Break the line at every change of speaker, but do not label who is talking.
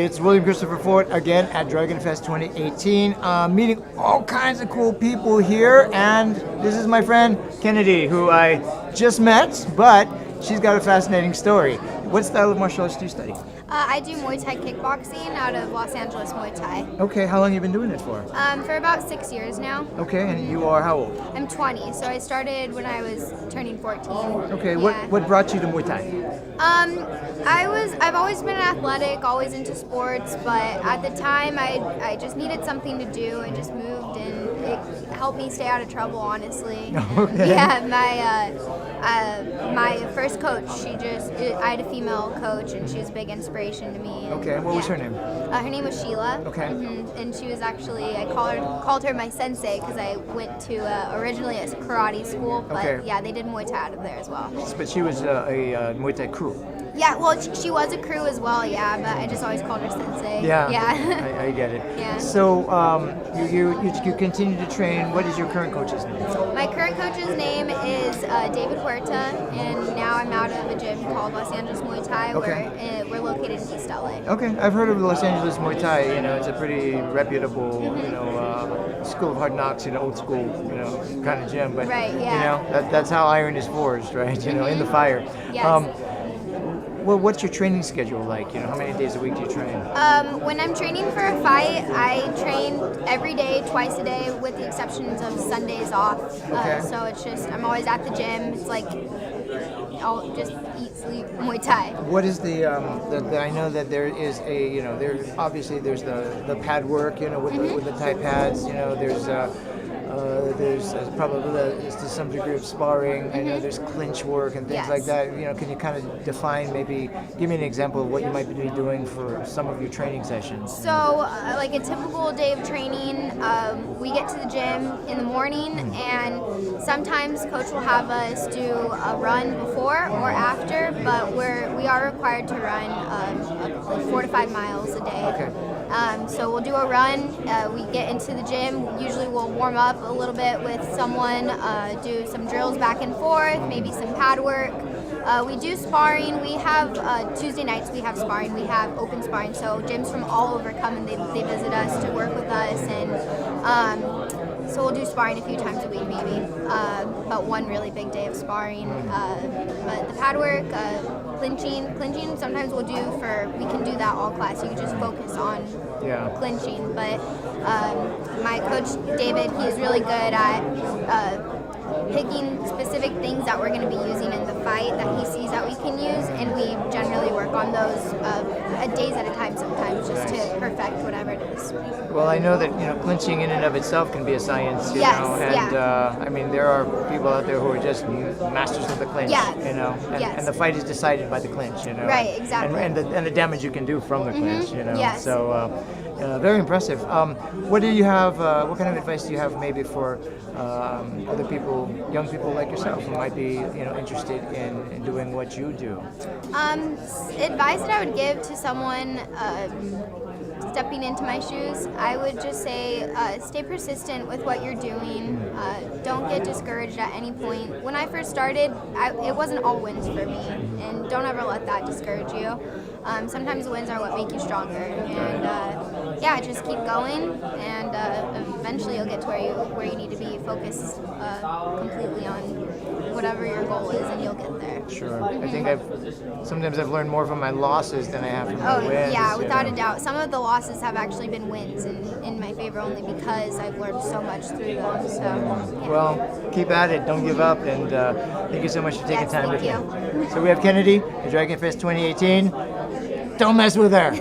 It's William Christopher Ford again at Dragonfest 2018. Meeting all kinds of cool people here, and this is my friend Kennedy, who I just met, but she's got a fascinating story. What style of martial arts do you study?
I do Muay Thai kickboxing out of Los Angeles Muay Thai.
Okay, how long have you been doing it for?
For about 6 years now.
Okay, and you are how old?
I'm 20, so I started when I was turning 14.
Okay,
Yeah.
what brought you to Muay Thai?
I've always been athletic, always into sports, but at the time I just needed something to do. I just moved and it helped me stay out of trouble, honestly.
Okay.
Yeah, my first coach, I had a female coach and she was a big inspiration to me. And,
Okay, what was her name?
Her name was Sheila.
Okay.
And she was actually, I called her my sensei because I went to originally a karate school, but
Okay.
yeah, they did Muay Thai out of there as well.
But she was a Muay Thai crew.
Yeah, well, she was a crew as well, yeah, but I just always called her sensei.
Yeah,
Yeah.
I get it.
Yeah.
So you continue to train. What is your current coach's name?
My current coach's name is David Huerta, and now I'm out of a gym called Los Angeles Muay Thai,
Okay.
where we're located in East LA.
Okay, I've heard of Los Angeles Muay Thai. You know, it's a pretty reputable, school of hard knocks, old school, kind of gym. But
Right, yeah.
that's how iron is forged, right? In the fire.
Yes.
Well, what's your training schedule like? How many days a week do you train?
When I'm training for a fight, I train every day, twice a day, with the exceptions of Sundays off.
Okay.
So it's just, I'm always at the gym. It's like, I'll just eat, sleep, Muay Thai.
What is I know that there is there's the pad work, with the Thai pads. There's probably to some degree of sparring. I know there's clinch work and things
Yes.
like that. Can you kind of define, maybe give me an example of what you might be doing for some of your training sessions?
So, like a typical day of training, we get to the gym in the morning, and sometimes coach will have us do a run before or after, but we are required to run like 4 to 5 miles a day.
Okay.
So we'll do a run. We get into the gym. Usually we'll warm up a little bit with someone, do some drills back and forth, maybe some pad work. We do sparring. We have Tuesday nights. We have sparring. We have open sparring. So gyms from all over come and they visit us to work with us, and so we'll do sparring a few times a week, maybe. But one really big day of sparring. But the pad work, clinching. Sometimes we can do that all class. You can just focus on clinching. But my coach David, he's really good at picking specific things that we're going to be using in the fight that he sees that we can use, and we generally work on those days at a time sometimes, just to perfect whatever it is.
Well, I know that clinching in and of itself can be a science.
Yes,
and there are people out there who are just masters of the clinch.
Yeah.
And the fight is decided by the clinch.
Right, exactly.
And the damage you can do from the clinch.
Yes.
So very impressive. What do you have? What kind of advice do you have maybe for other people, young people like yourself, who might be interested in doing what you do?
Advice that I would give to someone stepping into my shoes, I would just say stay persistent with what you're doing. Don't get discouraged at any point. When I first started, it wasn't all wins for me, and don't ever let that discourage you. Sometimes the wins are what make you stronger, and just keep going, and eventually you'll get to where you need to be. Focused completely on whatever your goal is, and you'll get there.
Sure. I think sometimes I've learned more from my losses than I have from my wins.
Yeah, without a doubt. Some of the losses have actually been wins in my favor only because I've learned so much through them. So, yeah.
Well, keep at it. Don't give up. And thank you so much for taking time with
thank
me. So we have Kennedy, the Dragonfest 2018. Don't mess with her.